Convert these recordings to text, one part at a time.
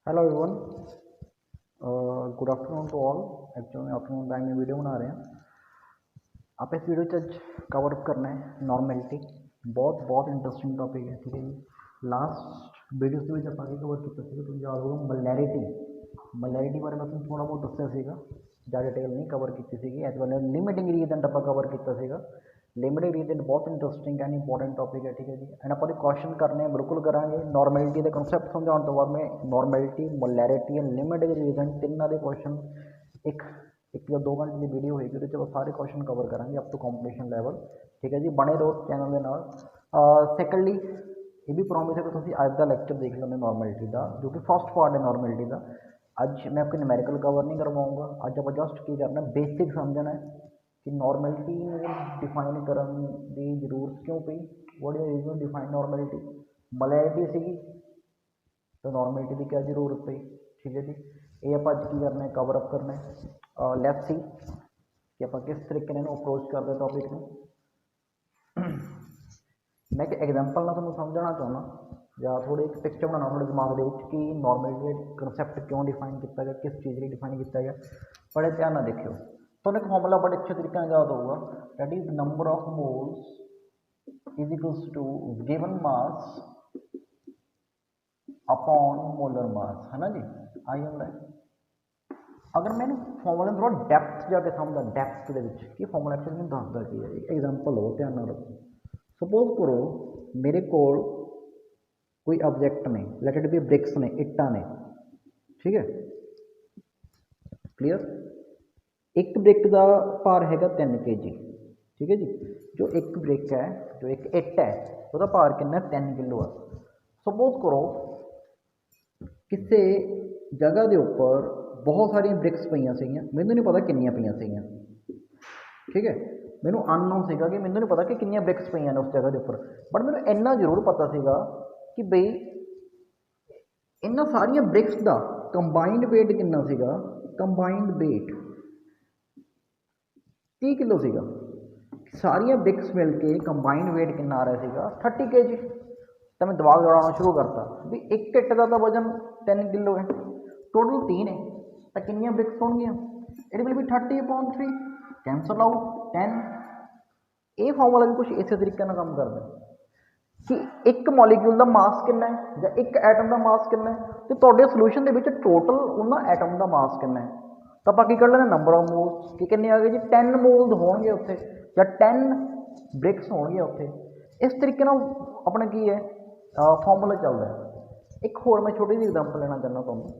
Hello everyone, good afternoon to all. Actually afternoon time में video बना रहे हैं। आप इस वीडियो च कवर अप करना है नॉर्मैलिटी। बहुत बहुत इंटरेस्टिंग टॉपिक है, ठीक है जी। लास्ट वीडियो के ਵਿੱਚ ਆਪਾਂ ਕੀ ਕਵਰ ਕੀਤਾ ਸੀਗਾ, ਤੁਹਾਨੂੰ ਯਾਦ ਹੋਊਗਾ ਮਲੈਰਿਟੀ ਬਾਰੇ ਮੈਂ ਤੁਹਾਨੂੰ ਥੋੜਾ ਬਹੁਤ ਦੱਸਿਆ ਸੀਗਾ, ਜ਼ਿਆਦਾ ਡਿਟੇਲ ਨਹੀਂ ਕਵਰ ਕੀਤੀ ਸੀਗੀ। As well as limit ingredient ਆਪਾਂ ਕਵਰ ਕੀਤਾ ਸੀਗਾ। ਲਿਮਿਟ ਇੰਗਰੀਡੀਐਂਟ ਬਹੁਤ ਇੰਟਰਸਟਿੰਗ ਐਂਡ ਇੰਪੋਰਟੈਂਟ ਟॉपिक है, ठीक है जी। एंड ਆਪਾਂ ਦੇ ਕੁਐਸਚਨ ਕਰਨੇ ਬਿਲकुल ਕਰਾਂਗੇ। ਨੋਰਮੈਲਿਟੀ ਦੇ ਕਨਸੈਪਟ ਸਮਝਾਉਣ ਤੋਂ ਬਾਅਦ ਮੈਂ ਨੋਰਮੈਲਿਟੀ, ਮੋਲੈਰਿਟੀ ਐਂਡ ਲਿਮਿਟ ਇੰਗਰੀਡੀਐਂਟ ਤਿੰਨਾਂ ਦੇ ਕੁਐਸਚਨ ਇੱਕ ਜਾਂ 2 घंटे की वीडियो होगी, ਉਹਦੇ 'ਚ ਆਪਾਂ ਸਾਰੇ ਕੁਐਸਚਨ ਕਵਰ ਕਰਾਂਗੇ ਅਪ ਟੂ ਕੰਪੀਟੀਸ਼ਨ ਲੈਵਲ, ਠੀਕ ਹੈ ਜੀ। ਬਣੇ ਰਹੋ ਚੈਨਲ ਦੇ ਨਾਲ। ਸੈਕੰਡਲੀ ਇਹ ਵੀ ਪ੍ਰੋਮਿਸ ਹੈ ਕਿ ਤੁਸੀਂ ਅੱਜ ਦਾ ਲੈਕਚਰ ਦੇਖ ਲੈਂਦੇ ਨੋਰਮੈਲਿਟੀ ਦਾ, ਜੋ ਕਿ ਫਸਟ ਪਾर्ट है नॉर्मैलिटी का। ਅੱਜ मैं आपको न्यूमेरिकल कवर नहीं करवाऊँगा। ਅੱਜ ਆਪਾਂ जस्ट की करना बेसिक समझना है कि नॉर्मैलिटी डिफाइन करने की जरूरत क्यों पई, what is reason define normality. Molarity सी तो नॉर्मैलिटी की क्या जरूरत पई, ठीक है जी। ये आप अज की करना है, कवर अप करना है। लेट्स सी कि आप किस तरीके ने अप्रोच करते टॉपिक में। मैं एक एग्जाम्पल ना तुहानूं समझाना चाहना या थोड़े एक पिक्चर बनाना थोड़े दिमाग के कि नॉर्मैलिटी कंसैप्ट क्यों डिफाइन किया गया, किस चीज़ लिए डिफाइन किया गया। बड़े ध्यान ना देखियो, तो एक फॉर्मूला बड़े अच्छे तरीके याद होगा, that is number of moles is equals to given mass upon molar mass, है ना जी। आई होंगे अगर मैं फॉर्मूले थोड़ा डैप्थ जाके समझा, डैप्थ के फॉर्मूला एक्चुअली मैं दसदा की है। एक एग्जाम्पल हो, ध्यान ना रखो। सपोज करो मेरे को कोई ऑब्जेक्ट ने, लेट इट बी ब्रिक्स ने, इट्टा ने, ठीक है, क्लियर। एक ब्रिक का भार है 3 kg, ठीक है जी। जो एक ब्रिक है, जो एक इट है, उसका भार कितना 3 किलो है। सपोज करो किसी जगह के उपर बहुत सारिया ब्रिक्स पईयां सीगियां, मैनू नहीं पता कितनियां पईयां सीगियां, ठीक है। मैनू अननोन सीगा कि मैनू नहीं पता कि कितनियां ब्रिक्स पईयां ने उस जगह के उपर, बट मैनू इन्ना जरूर पता सीगा कि बई इन्हां सारिया ब्रिक्स का कंबाइंड वेट कितना सीगा। कंबाइंड वेट 30 किलो सीगा। सारिया ब्रिक्स मिल के कंबाइंड वेट कितना आ रहा सीगा 30 kg। तो मैं दिमाग दौड़ाना शुरू करता भी एक इट का तो वजन 10 किलो है, टोटल 3 है, तो कितनी ब्रिक्स होंगे, it will be 30/3, cancel out 10। ये फॉर्मूला भी कुछ इस तरीके काम करता कि एक मॉलीक्यूल का मास कितना है या एक एटम का मास कितना है, तो तुहाडे सोल्यूशन के टोटल उन्होंने एटम का मास कितना है। तो आप की कर लेना नंबर ऑफ मोल्स कि कितने आ गए जी, 10 मोल्स होंगे उत्थे या 10 ब्रिक्स होंगे उत्थे। इस तरीके अपना की है फॉर्मूला चलता है। एक होर मैं छोटी जी एग्जाम्पल लेना चाहना तुहानूं।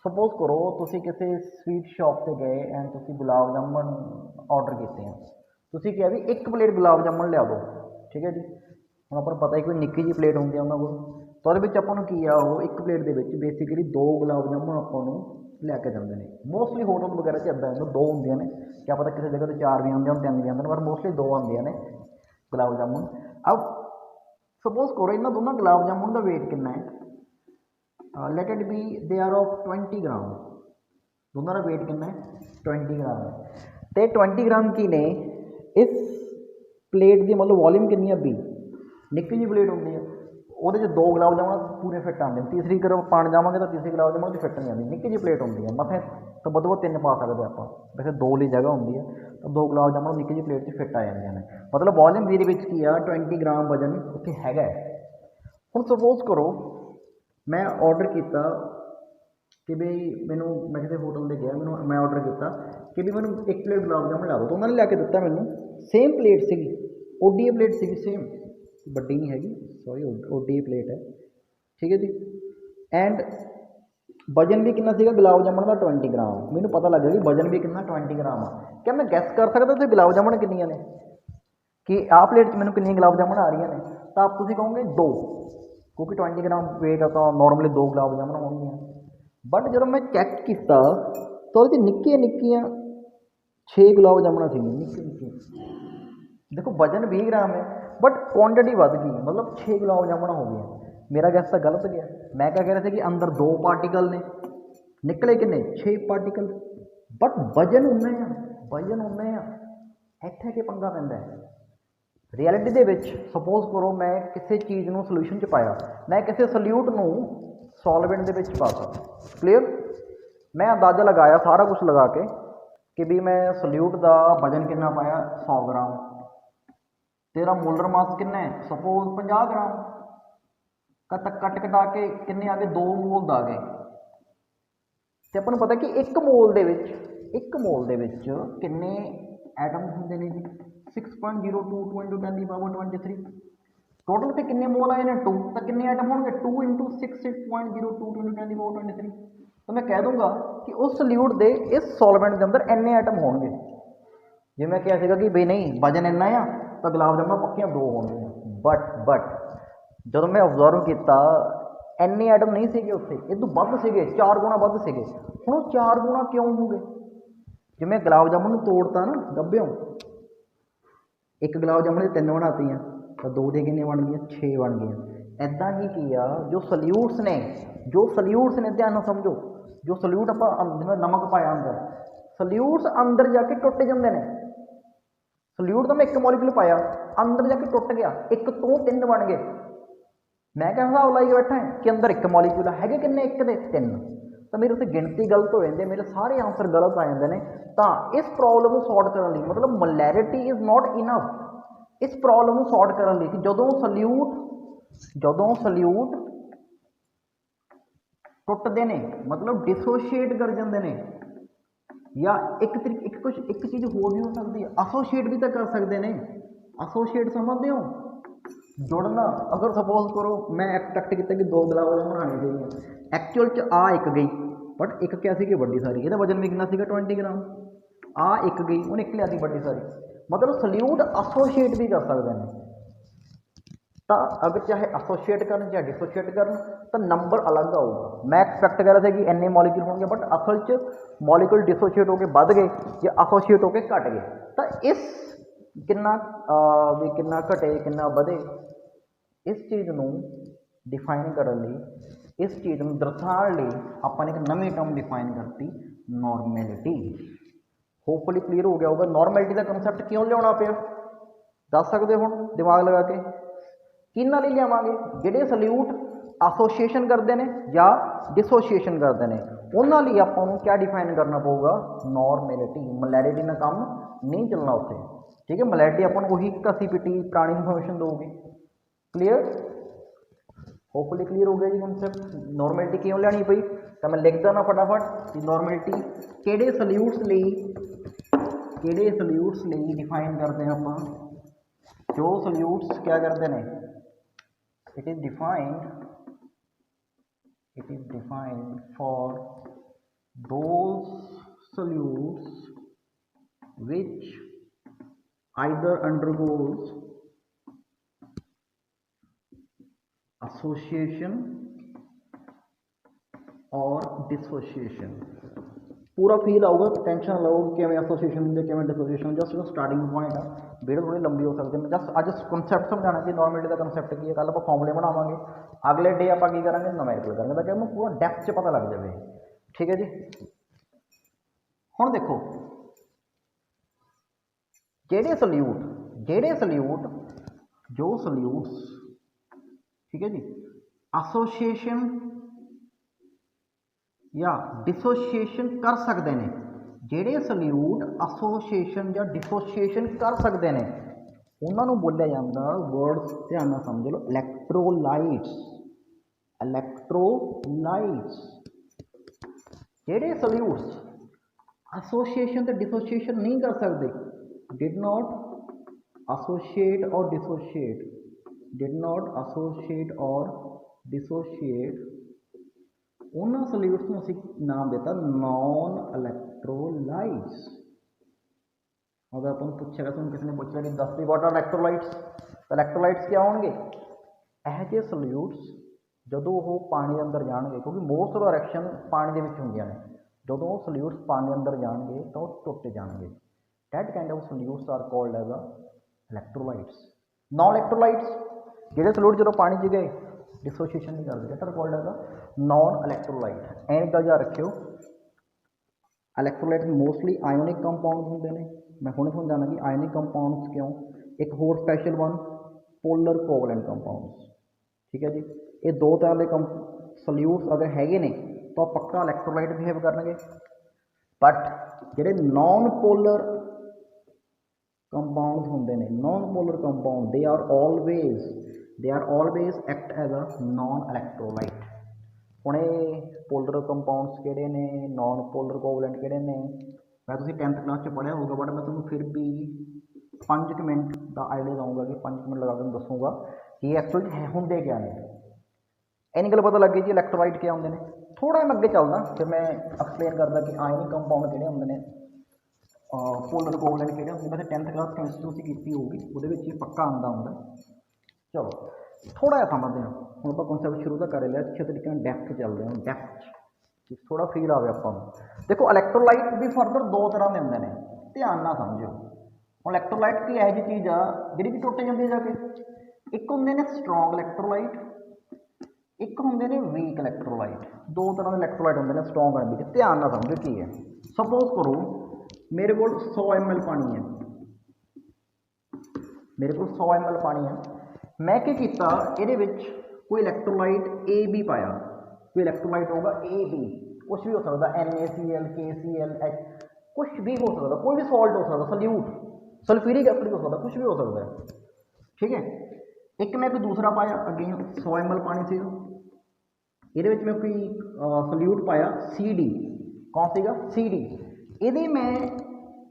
सपोज करो तुसी किसी स्वीट शॉप से गए एंड तुसी गुलाब जामुन ऑर्डर किए हैं, तुसी कहा भी एक प्लेट गुलाब जामुन लिया दो, ठीक है जी। हम आपको पता ही कोई निक्की जी प्लेट होंगी उन्होंने को, तो वो आपको की आ वो एक प्लेट के बेसिकली 2 गुलाब जामुन आपको लैके जाते हैं। मोस्टली होटल वगैरह से इदा है 2 होंगे ने, क्या पता किसी जगह तो 4 भी आते हैं, 3 भी आते हैं, पर मोस्टली 2 आते हैं गुलाब जामुन। अब सपोज करो इन दोनों गुलाब जामुन का वेट कितना है, let it be they are of 20 gram. दोनों का वेट कितना है 20 ग्राम है। तो 20 ग्राम की ने इस प्लेट की मतलब वॉल्यूम कितनी है 20, निक्की जी प्लेट होंगी है, वो 2 गुलाब जामुन पूरे फिट आते हैं। तीसरी करो पानी जावे तो तीसरी गुलाब जामुन फिट नहीं आती, निक्की जी प्लेट होंगी है, मथे तो बहुत बहुत 3 पा सकते आप, वैसे 2 ली जगह होंगी है, तो 2 गुलाब जामुन निक्की जी प्लेट से फिट आ जाते हैं। मतलब वॉल्यूम भी की आ 20 ग्राम वजन उत्थे है। हुण सपोज करो मैं ऑर्डर किया कि बई मैनू, मैं किसी होटल से गया, मैं ऑर्डर किया कि भी मैंने एक प्लेट गुलाब जामुन ला दो, तो उन्होंने लैके दिता मैनू सेम प्लेट सी, ओडी प्लेट सी, सेम बड़ी नहीं हैगी, सॉरी ओडी प्लेट है, ठीक है जी। एंड वजन भी कितना सीगा गुलाब जामुन का 20 ग्राम। मैनू पता लग गया कि वजन भी कितना 20 ग्राम आ। क्या मैं गैस कर सकता तो गुलाब जामुन कितनियां ने, कि आ प्लेट च मैनू कितनी गुलाब जामुन आ रही ने, तो आप तुम कहोगे 2, क्योंकि 20 ग्राम वेट है तो नॉर्मली 2 गुलाब जामुन होंगे। बट जो मैं चैक किया तो निक्कियां निक्कियां 6 गुलाब जामुन सी, निक्की निक्की। देखो वजन 20 ग्राम है बट क्वांटिटी बढ़ गई, मतलब 6 गुलाब जामुन हो गए। मेरा गैस तो गलत गया। मैं क्या कह रहा था कि अंदर 2 पार्टिकल ने, निकले कितने 6 पार्टिकल, बट वजन उन्ना है, वजन उन्ना है। इत्थे के पंगा पैंदा है रियलिटी दे विच। सपोज करो मैं किसी चीज़ को सल्यूशन च पाया, मैं किसी सल्यूट को सॉल्वेंट ਦੇ ਵਿੱਚ ਪਾਤਾ। क्लीयर। मैं अंदाज़ा लगाया सारा कुछ लगा के कि भी मैं सल्यूट का वजन कितना पाया 100 ग्राम, तेरा मोलर मास कितना है सपोज 50 ग्राम, कट कटा के किन्ने आ गए 2 मोल आ गए। तो अपन पता कि एक मोल ਦੇ ਵਿੱਚ किन्ने एटम होंगे ने जी 6.02 × 10⁻23। टोटल से किन्ने मोल आए ने 2, तो किन्ने एटम होंगे 2 × 6.02 × 10⁻23। तो मैं कह दूंगा कि उस सल्यूट के इस सॉल्वेंट के अंदर इन्ने आइटम होंगे। जे मैं कहा सीगा कि बई नहीं वजन इन्ना आ तो गुलाब जामुन पक्कियां 2 होंगे, बट जो मैं ऑबजर्व किया इन्ने आइटम नहीं सीगे उत्थे, इदों वध सीगे, 4 गुणा वध सीगे। हुण 4 गुणा क्यों हो गए? जे मैं गुलाब जामुन तोड़ता ना डब्बियों, एक गुलाब जामुन 3 बनातीयां तो 2 दे किन्ने बन गई 6 बन गई। इदा ही किया जो सल्यूट्स ने ध्यान नाल समझो, जो सल्यूट आप जिवें नमक पाया अंदर, सल्यूट्स अंदर जाके टुट जाते हैं। सल्यूट तो मैं एक मॉलीक्यूल पाया अंदर जाके टुट गया, 1 तो 3 बन गए। मैं क्या हिसाब लाई बैठा है कि अंदर एक मॉलीक्यूल है किन्ने 1 ते 3, तो मेरे उत्ते गिनती गलत हो जाती है, मेरे सारे आंसर गलत आ जाते हैं। तो इस प्रॉब्लम को सॉर्ट करने लिए मतलब मोलैरिटी इज़ नॉट इनफ। इस प्रॉब्लम को सॉर्ट करने लिए कि जदों सल्यूट टुटते हैं मतलब डिसोशीएट कर जाते हैं, या एक चीज़ होर भी हो सकती है एसोशीएट भी तो कर सकते हैं। एसोशीएट समझते हो जुड़ना। अगर सपोज करो मैं एक्सपैक्ट किया कि 2 गुलाब जामुन बनाने चाहिए, एक्चुअल च आ 1 गई बट एक क्या सी बड़ी सारी, यदा वजन भी कितना सीगा 20 ग्राम, आ 1 गई उन्हें 1 लिया बड़ी सारी। मतलब सल्यूट एसोशीएट भी कर सकते हैं। तो अगर चाहे एसोशीएट करन चाहे डिसोशीएट करन तो नंबर अलग आऊगा। मैं एक्सपैक्ट कर रहा था कि इन्ने मॉलीक्यूल होंगे बट असल च मॉलीक्यूल डिसोशीएट होकर बढ़ गए या एसोशीएट होकर घट गए। तो इस कितना भी कितना घटे कितना बढ़े, इस चीज़ को डिफाइन करने लिए, इस चीज़ को दर्शाने लिए अपन एक नवी टर्म डिफाइन करती नॉर्मैलिटी। होपफुली क्लीयर हो गया होगा। नॉर्मैलिटी का कंसैप्ट क्यों लिया पिया दस सकते हो दिमाग लगा के? किन्ना लिए लियावांगे जिहड़े सल्यूट एसोसीएशन करते हैं या डिसोसीएशन करते हैं, उन्होंने लिए आपां नूं क्या डिफाइन करना पऊगा नॉर्मैलिटी। मोलैरिटी ना काम नहीं चलना उत्थे, ठीक है। मोलैरिटी आपां नूं उही घसी पिटी पुरानी इन्फॉर्मेशन दूगी। क्लीयर, होपफुली क्लीयर हो गया जी कॉन्सैप्ट। नॉर्मैलिटी क्यों लियानी पई तो मैं लिखदा ना फटाफट कि नॉर्मैलिटी किहड़े सल्यूट्स लई डिफाइन करते हैं आपां। जो सल्यूट्स क्या करते हैं, it is defined for those solutes which either undergoes association or dissociation। पूरा फील आऊगा, टेंशन लो कि एसोसीएशन होंगे कि डिसोसीएशन। जस्ट स्टार्टिंग पॉइंट है, वीडियो थोड़ी लंबी हो सकती है। जस्ट अज कंसैप्ट समझाना कि नॉर्मैलिटी का कंसैप्ट की है। कल आप फॉर्मूले बनावांगे, अगले डे आप करेंगे न्यूमेरिकल करेंगे ताकि हमें पूरा डेप्थ च पता लग जाए। ठीक है जी। हुण देखो जो सल्यूट्स ठीक है जी एसोसीएशन या डिसोसीएशन कर सकते हैं, ਜਿਹੜੇ सल्यूट एसोसीएशन या डिसोसीएशन कर सकते हैं उन्होंने बोलिया जाता, वर्ड्स ध्यान नाल समझ लो, इलैक्ट्रोलाइट्स। ਜਿਹੜੇ सल्यूट्स एसोसीएशन तो डिसोसीएशन नहीं कर सकते, डिड नॉट एसोसीएट और डिसोसीएट, उन्होंने सल्यूट्स को असीं नाम देता नॉन इलैक्ट्रोलाइट्स। अगर अपन पूछेगा तुम किसी ने पूछा कि दस दी वाट आर इलैक्ट्रोलाइट्स, तो इलैक्ट्रोलाइट्स क्या होंगे? यह जे सल्यूट्स जदों वो पानी अंदर जाएंगे, क्योंकि मोस्ट ऑफ द रिएक्शन पानी के विच होंदियां ने, जदों वो सल्यूट्स पानी अंदर जाएंगे तो वो टुट जाएंगे। That kind of solutes are called as electrolytes. Non electrolytes जिहड़े सल्यूट जदों पानी च गए डिसोसीएशन नहीं करते, that are called as non electrolyte. एन गल याद रखियो, इलैक्ट्रोलाइट मोस्टली आयोनिक कंपाउंड होंगे ने। मैं हुणे समझाना कि आयोनिक कंपाउंड्स क्यों। एक होर special one polar covalent compounds. ठीक है जी, ये दो तरह के ਸੋਲਿਊਟਸ ਅਗਰ ਹੈਗੇ ਨੇ ਤਾਂ ਪੱਕਾ ਇਲੈਕਟ੍ਰੋਲਾਈਟ ਬਿਹੇਵ ਕਰਨਗੇ। ਬਟ ਜਿਹੜੇ ਨੌਨ ਪੋਲਰ ਕੰਪਾਊਂਡਸ ਹੁੰਦੇ ਨੇ, non polar compound they are always act as a non electrolyte. ਹੁਣ ਇਹ ਪੋਲਰ ਕੰਪਾਊਂਡਸ ਕਿਹੜੇ ਨੇ, ਨੌਨ ਪੋਲਰ ਕੋਵਲੈਂਟ ਕਿਹੜੇ ਨੇ, ਮੈਂ ਤੁਸੀਂ 10th ਕਲਾਸ 'ਚ ਪੜ੍ਹਿਆ ਹੋਊਗਾ, ਬਟ ਮੈਂ ਤੁਹਾਨੂੰ ਫਿਰ ਵੀ 5 ਮਿੰਟ ਦਾ ਆਈਡੀਆ ਦਊਂਗਾ ਕਿ 5 ਮਿੰਟ ਲਗਾ ਕੇ ਦੱਸੂਗਾ ਕਿ ਐਕਚੁਅਲ ਹੁੰਦੇ ਕਿਆ ਨੇ। ਇੰਨੀ ਗੱਲ ਪਤਾ ਲੱਗ ਗਈ ਜੀ ਇਲੈਕਟ੍ਰੋਲਾਈਟ ਕਿਆ ਹੁੰਦੇ ਨੇ। ਥੋੜ੍ਹਾ ਜਿਹਾ ਮੈਂ ਅੱਗੇ ਚੱਲਦਾ ਫਿਰ ਮੈਂ ਐਕਸਪਲੇਨ ਕਰਦਾ ਕਿ ਆਇਨਿਕ ਕੰਪਾਊਂਡ ਕਿਹੜੇ ਹੁੰਦੇ ਨੇ, ਪੋਲਰ ਕੋਵਲੈਂਟ ਕਿਹੜੇ ਹੁੰਦੇ। ਵੈਸੇ 10th ਕਲਾਸ ਕੈਮਿਸਟਰੀ ਤੁਸੀਂ ਕੀਤੀ ਹੋਊਗੀ, ਉਹਦੇ ਵਿੱਚ ਇਹ ਪੱਕਾ ਆਉਂਦਾ ਹੁੰਦਾ। ਚਲੋ ਥੋੜ੍ਹਾ ਜਿਹਾ ਸਮਝਦੇ ਹਾਂ। ਹੁਣ ਆਪਾਂ ਕਨਸੈਪਟ ਸ਼ੁਰੂ ਤਾਂ ਕਰ ਲਿਆ, ਅੱਛੇ ਤਰੀਕੇ ਨਾਲ ਡੈਪਥ ਚੱਲਦੇ ਹਾਂ। ਡੈਪਥ ਥੋੜ੍ਹਾ ਫੀਲ ਆਵੇ ਆਪਾਂ ਨੂੰ। ਦੇਖੋ ਇਲੈਕਟ੍ਰੋਲਾਈਟ ਵੀ ਫਰਦਰ ਦੋ ਤਰ੍ਹਾਂ ਦੇ ਹੁੰਦੇ ਨੇ, ਧਿਆਨ ਨਾਲ ਸਮਝਿਓ। ਹੁਣ ਇਲੈਕਟ੍ਰੋਲਾਈਟ ਕੀ ਇਹੋ ਜਿਹੀ ਚੀਜ਼ ਆ ਜਿਹੜੀ ਕਿ ਟੁੱਟ ਜਾਂਦੀ ਜਾ ਕੇ। ਇੱਕ ਹੁੰਦੇ ਨੇ ਸਟਰੋਂਗ ਇਲੈਕਟ੍ਰੋਲਾਈਟ, ਇੱਕ ਹੁੰਦੇ ਨੇ ਵੀਕ ਇਲੈਕਟ੍ਰੋਲਾਈਟ। ਦੋ ਤਰ੍ਹਾਂ ਦੇ ਇਲੈਕਟ੍ਰੋਲਾਈਟ ਹੁੰਦੇ ਨੇ, ਸਟਰੋਂਗ ਐਂਡ ਵੀਕ। ਧਿਆਨ ਨਾਲ ਸਮਝੋ ਕੀ ਹੈ। ਸਪੋਜ਼ ਕਰੋ ਮੇਰੇ ਕੋਲ 100 ml ਪਾਣੀ ਹੈ, ਮੇਰੇ ਕੋਲ 100 ml ਪਾਣੀ ਹੈ। ਮੈਂ ਕੀ ਕੀਤਾ, ਇਹਦੇ ਵਿੱਚ ਕੋਈ ਇਲੈਕਟ੍ਰੋਲਾਈਟ AB ਪਾਇਆ। ਕੋਈ ਇਲੈਕਟ੍ਰੋਲਾਈਟ ਹੋਊਗਾ AB, ਕੁਛ ਵੀ ਹੋ ਸਕਦਾ, NaCl, KCl, H, ਕੁਛ ਵੀ ਹੋ ਸਕਦਾ, ਕੋਈ ਵੀ ਸੋਲਟ ਹੋ ਸਕਦਾ, ਸੋਲਿਊਟ, ਸਲਫਿਊਰਿਕ ਐਸਿਡ ਹੋ ਸਕਦਾ, ਕੁਛ ਵੀ ਹੋ ਸਕਦਾ ਹੈ। ਠੀਕ ਹੈ। ਇੱਕ ਮੈਂ ਕੋਈ ਦੂਸਰਾ ਪਾਇਆ, ਅੱਗੇ 100 ml ਪਾਣੀ ਸੀ, ਇਹਦੇ ਵਿੱਚ ਮੈਂ ਕੋਈ ਸੋਲਿਊਟ ਪਾਇਆ CD। ਕੌਣ ਸੀਗਾ? CD।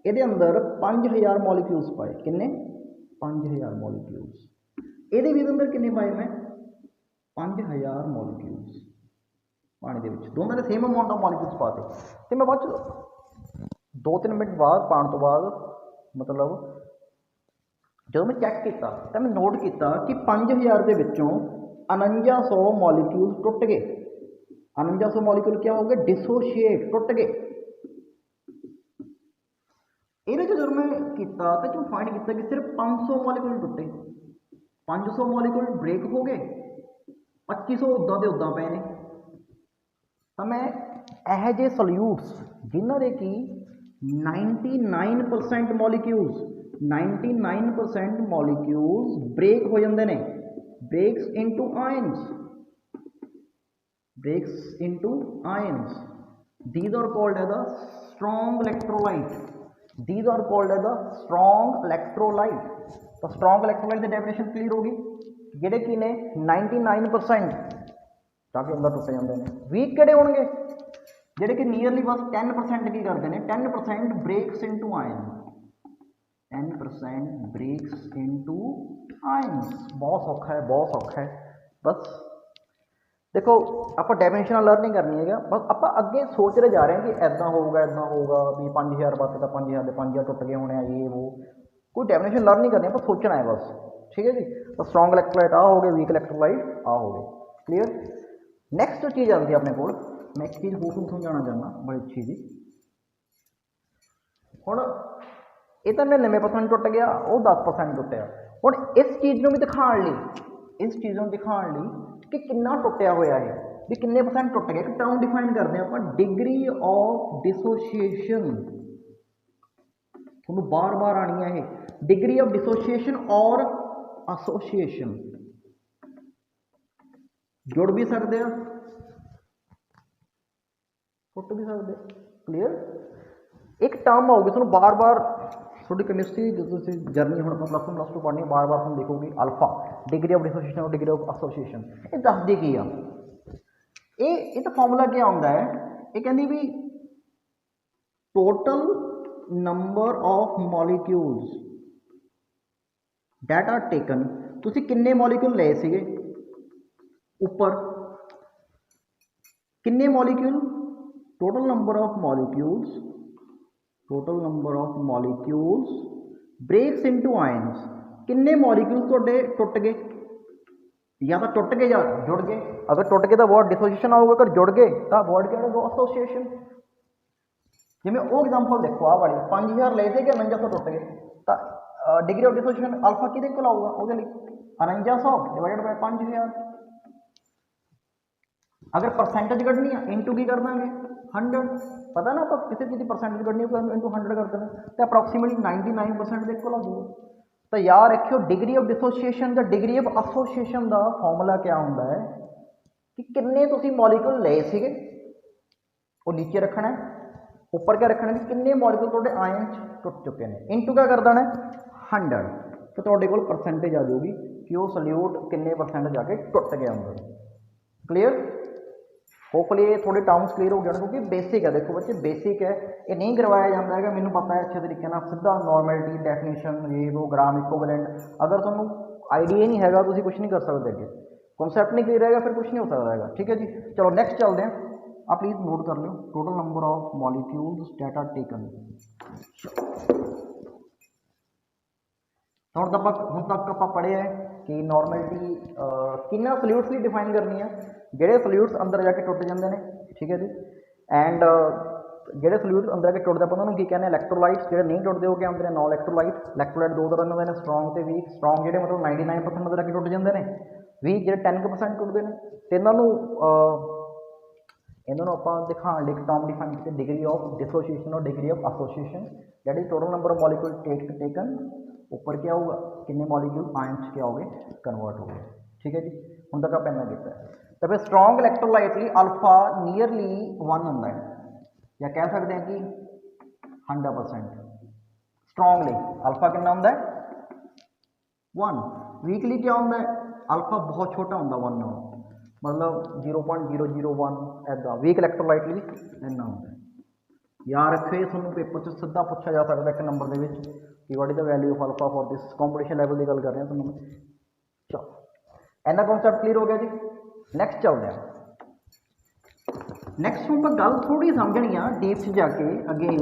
ਇਹਦੇ ਅੰਦਰ 5000 ਮੋਲੀਕਿਊਲਸ ਪਾਏ। ਕਿੰਨੇ? 5000 ਮੋਲੀਕਿਊਲਸ। ਇਹਦੇ ਵੀ ਅੰਦਰ ਕਿੰਨੇ ਪਾਏ ਮੈਂ? 5000 ਮੋਲੀਕਿਊਲਸ ਪਾਣੀ ਦੇ ਵਿੱਚ। ਦੋਨਾਂ ਦੇ ਸੇਮ ਅਮਾਊਂਟ ਆਫ ਮੋਲੀਕਿਊਲਸ ਪਾਤੇ। ਅਤੇ ਮੈਂ ਬਾਅਦ 'ਚ 2-3 ਮਿੰਟ ਬਾਅਦ ਪਾਉਣ ਤੋਂ ਬਾਅਦ, ਮਤਲਬ ਜਦੋਂ ਮੈਂ ਚੈੱਕ ਕੀਤਾ ਤਾਂ ਮੈਂ ਨੋਟ ਕੀਤਾ ਕਿ 5000 ਦੇ ਵਿੱਚੋਂ 4900 ਮੋਲੀਕਿਊਲ ਟੁੱਟ ਗਏ। 4900 ਮੋਲੀਕਿਊਲ ਕਿਆ ਹੋ ਗਏ? ਡਿਸੋਸ਼ੀਏਟ, ਟੁੱਟ ਗਏ। ਇਹਦੇ 'ਚ ਜਦੋਂ ਮੈਂ ਕੀਤਾ ਤਾਂ ਜੋ ਫਾਈਂਡ ਕੀਤਾ ਕਿ ਸਿਰਫ 500 ਮੋਲੀਕਿਊਲ ਟੁੱਟੇ। 500 ਮੋਲੀਕਿਊਲ ਬ੍ਰੇਕ ਹੋ ਗਏ, 2500 ਉੱਦਾਂ ਦੇ ਉੱਦਾਂ ਪਏ ਨੇ। ਤਾਂ ਮੈਂ ਇਹੋ ਜਿਹੇ ਸੋਲਿਊਟਸ ਜਿਨ੍ਹਾਂ ਦੇ ਕਿ 99% ਮੋਲੀਕਿਊਲਸ ਬ੍ਰੇਕ ਹੋ ਜਾਂਦੇ ਨੇ, brakes into ions, these are called as the strong electrolyte। ਤਾਂ ਸਟਰੋਂਗ ਇਲੈਕਟ੍ਰੋਲਾਈਟ ਦੀ ਡੈਫੀਨੇਸ਼ਨ ਕਲੀਅਰ ਹੋ ਗਈ। ਜਿਹੜੇ ਕੀ ਨੇ 99% ਤਾਂ ਕਿ ਅੰਦਰ ਟੁੱਟ ਜਾਂਦੇ ਨੇ। ਵੀਕ ਕਿਹੜੇ ਹੋਣਗੇ? ਜਿਹੜੇ ਕਿ ਨੀਅਰਲੀ ਬਸ 10% ਕੀ ਕਰਦੇ ਨੇ, 10% brakes into ion, 10% brakes into ions. ਬਹੁਤ ਸੌਖਾ ਹੈ, ਬਹੁਤ ਸੌਖਾ ਹੈ। ਬਸ ਦੇਖੋ ਆਪਾਂ ਡੈਫੀਨੇਸ਼ਨਾਂ ਲਰਨ ਨਹੀਂ ਕਰਨੀ ਹੈਗਾ, ਬਸ ਆਪਾਂ ਅੱਗੇ ਸੋਚ ਰਹੇ ਜਾ ਰਹੇ ਹਾਂ ਕਿ ਇੱਦਾਂ ਹੋਊਗਾ ਵੀ 5000 ਬਸ ਤਾਂ 5000 ਦੇ 5000 ਟੁੱਟ ਗਏ ਹੋਣੇ ਆ, ਇਹ ਉਹ। ਕੋਈ ਡੈਫੀਨੇਸ਼ਨ ਲਰਨ ਨਹੀਂ ਕਰਨੀ, ਆਪਾਂ ਸੋਚਣਾ ਹੈ ਬਸ। ਠੀਕ ਹੈ ਜੀ। ਤਾਂ ਸਟਰੋਂਗ ਇਲੈਕਟ੍ਰੋਲਾਈਟ ਆ ਹੋ ਗਏ, ਵੀਕ ਇਲੈਕਟ੍ਰੋਲਾਈਟ ਆ ਹੋ ਗਏ। ਕਲੀਅਰ। ਨੈਕਸਟ ਚੀਜ਼ ਆਉਂਦੀ ਆਪਣੇ ਕੋਲ, ਮੈਂ ਇੱਕ ਚੀਜ਼ ਹੋਰ ਤੁਹਾਨੂੰ ਸਮਝਾਉਣਾ ਚਾਹੁੰਦਾ, ਬੜੀ ਅੱਛੀ ਜੀ। ਹੁਣ ਇਹ ਤਾਂ 99% ਟੁੱਟ ਗਿਆ, ਉਹ 10% ਟੁੱਟਿਆ। ਹੁਣ ਇਸ ਚੀਜ਼ ਨੂੰ ਵੀ ਦਿਖਾਉਣ ਲਈ ਕਿ ਕਿੰਨਾ ਟੁੱਟਿਆ ਹੋਇਆ ਹੈ, ਵੀ ਕਿੰਨੇ % ਟੁੱਟ ਗਿਆ। ਇੱਕ ਟਰਮ ਡਿਫਾਈਨ ਕਰਦੇ ਹਾਂ ਆਪਾਂ, ਡਿਗਰੀ ਆਫ ਡਿਸੋਸੀਏਸ਼ਨ। ਤੁਹਾਨੂੰ ਬਾਰ-ਬਾਰ ਆਣੀ ਹੈ ਇਹ, ਡਿਗਰੀ ਆਫ ਡਿਸੋਸੀਏਸ਼ਨ ਔਰ ਐਸੋਸੀਏਸ਼ਨ। ਜੁੜ ਵੀ ਸਕਦੇ ਆ, ਟੁੱਟ ਵੀ ਸਕਦੇ। ਕਲੀਅਰ। ਇੱਕ ਟਰਮ ਆਊਗੀ ਤੁਹਾਨੂੰ ਬਾਰ-ਬਾਰ, ਤੁਹਾਡੀ ਕੈਮਿਸਟਰੀ ਜਦੋਂ ਤੁਸੀਂ ਜਰਨੀ ਹੁਣ ਆਪਾਂ +1 +2 ਪੜ੍ਹਨੀ, ਬਾਰ-ਬਾਰ ਤੁਹਾਨੂੰ ਦੇਖੋਗੇ ਅਲਫਾ, ਡਿਗਰੀ ਆਫ ਡਿਸੋਸੀਏਸ਼ਨ ਔਰ ਡਿਗਰੀ ਆਫ ਐਸੋਸੀਏਸ਼ਨ। ਇਹ ਦੱਸਦੇ ਕੀ ਆ? ਇਹ ਤਾਂ ਫਾਰਮੂਲਾ ਕੀ ਆਉਂਦਾ ਹੈ? ਇਹ ਕਹਿੰਦੀ ਵੀ total number of molecules that are taken. ਤੁਸੀਂ ਕਿੰਨੇ ਮੋਲੀਕਿਊਲ ਲਏ ਸੀਗੇ ਉੱਪਰ, ਕਿੰਨੇ molecule, total number of molecules breaks into ions. ਕਿੰਨੇ ਮੋਲੀਕਿਊਲਸ ਤੁਹਾਡੇ ਟੁੱਟ ਗਏ, ਜਾਂ ਤਾਂ ਟੁੱਟ ਗਏ ਜਾਂ ਜੁੜ ਗਏ। ਅਗਰ ਟੁੱਟ ਗਏ ਤਾਂ ਵਰਡ ਡਿਸੋਸੀਏਸ਼ਨ ਆਊਗਾ, ਅਗਰ ਜੁੜ ਗਏ ਤਾਂ ਵਰਡ ਕਿਹੜਾ ਹੋਊਗਾ? ਐਸੋਸੀਏਸ਼ਨ। ਜਿਵੇਂ ਉਹ ਐਗਜ਼ਾਮਪਲ ਦੇਖੋ, ਆਹ ਵਾਲੀ 5000 ਲਏ ਸੀਗੇ, 4900 ਟੁੱਟ ਗਏ, ਤਾਂ ਡਿਗਰੀ ਆਫ ਡਿਸੋਸੀਏਸ਼ਨ ਅਲਫਾ ਕਿਹਦੇ ਕੋਲ ਆਊਗਾ? ਉਹਦੇ ਲਈ 4900 ਡਿਵਾਈਡਡ ਬਾਈ 5000। ਅਗਰ ਪਰਸੈਂਟੇਜ ਕੱਢਣੀ ਆ, ਇਨਟੂ ਕੀ ਕਰ ਦਾਂਗੇ? 100। ਪਤਾ ਨਾ ਆਪਾਂ ਕਿਸੇ ਚੀਜ਼ ਦੀ ਪਰਸੈਂਟੇਜ ਕੱਢਣੀ ਹੋਊ, ਇਨਟੂ 100 ਕਰ ਦੇਣਾ, ਅਤੇ ਅਪਰੋਕਸੀਮੇਟਲੀ 99% ਦੇ ਕੋਲ ਆ ਜਾਊਗਾ। ਤਾਂ ਯਾਦ ਰੱਖਿਓ, ਡਿਗਰੀ ਆਫ ਡਿਸੋਸੀਏਸ਼ਨ ਜਾਂ degree of association the formula ਕਿਆ ਹੁੰਦਾ ਹੈ? कि किन्ने तुसी मॉलिक्यूल लए सीगे वो नीचे रखना है, ऊपर क्या रखना है, किन्ने मॉलिक्यूल तुहाडे आयन टुट चुके हैं, इनटू क्या कर देना है 100, तो तुहाडे कोल परसेंटेज आ जाऊगी कि वो सल्यूट किन्ने परसेंट जाके टुट गया अंदर। क्लीयर, होपफुली ये थोड़े टर्म्स क्लीयर हो गए क्योंकि बेसिक है, देखो बच्चे बेसिक है, ये नहीं करवाया जाता है, मैंने पता है अच्छे तरीके ना, सीधा नॉर्मलिटी डेफिनेशन ये वो ग्राम इक्विवेलेंट, अगर तुहानू आइडिया नहीं हैगा तुसीं कुछ नहीं कर सकते, अगे कॉन्सैप्ट नहीं क्लीयर रहेगा फिर कुछ नहीं हो सकता है। ठीक है जी, चलो नेक्स्ट चलते हैं। आप प्लीज़ नोट कर लो total number of molecules that are taken. ਹੁਣ तक ਆਪਾਂ पढ़े है कि नॉर्मलिटी किन्ना सल्यूट्स ਲਈ डिफाइन करनी है, ਜਿਹੜੇ सल्यूट्स अंदर जाके टुट जाते हैं। ठीक है जी, एंड ਜਿਹੜੇ सल्यूट्स अंदर जाके टुटते ਆਪਾਂ ਉਹਨਾਂ ਨੂੰ ਕੀ ਕਹਿੰਦੇ ਇਲੈਕਟ੍ਰੋਲਾइट्स, ਜਿਹੜੇ ਨਹੀਂ ਟੁੱਟਦੇ ਉਹ ਕੀ ਹੁੰਦੇ ਨੇ ਨੌਨ ਇਲੈਕਟ੍ਰੋਲਾइट। ਇਲੈਕਟ੍ਰੋਲਾइट ਦੋ ਤਰ੍ਹਾਂ ਦੇ ਹੁੰਦੇ ਨੇ, ਸਟਰੋਂਗ ਤੇ ਵੀਕ। ਸਟਰੋਂਗ ਜਿਹੜੇ ਮਤਲਬ 99% ਅੰਦਰ ਜਾ ਕੇ ਟੁੱਟ ਜਾਂਦੇ ਨੇ, ਵੀਕ ਜਿਹੜੇ 10% ਟੁੱਟਦੇ ਨੇ। ਤੇ ਇਹਨਾਂ ਨੂੰ ਆਪਾਂ ਦਿਖਾਉਣ ਲਈ ਟਰਮ ਡਿਫਾਈਨ ਕੀਤੇ ਡਿਗਰੀ ਆਫ डिसोसीएशन और degree of association, that is total number of molecule taken, ऊपर क्या होगा कितने मॉलिक्यूल आयंस क्या हो गए कन्वर्ट हो गए। ठीक है जी, हम तक आप इन्ना किया। तो फिर स्ट्रॉन्ग इलैक्ट्रोलाइट ਲਈ अल्फा नीयरली 1 होंदा है, या कह सकते हैं कि 100%। स्ट्रॉन्ग ਲਈ अल्फा कितना होंदा है 1, वीकली क्या होंदा है अल्फा बहुत छोटा होंदा 1 नाल, मतलब 0.001 ऐदा। वीक इलैक्ट्रोलाइट ਲਈ इन्ना होंदा है। याद रखो ये थोड़ा पेपर से सीधा पूछा जा सकता है एक नंबर के कि what is the value of alpha for this competition level की गल कर रहे हैं तुम। चलो इन्ना कॉन्सैप्ट क्लीयर हो गया जी, नैक्सट चलते हैं। नैक्सट हम गल थोड़ी समझनी है डीप से जाके अगेन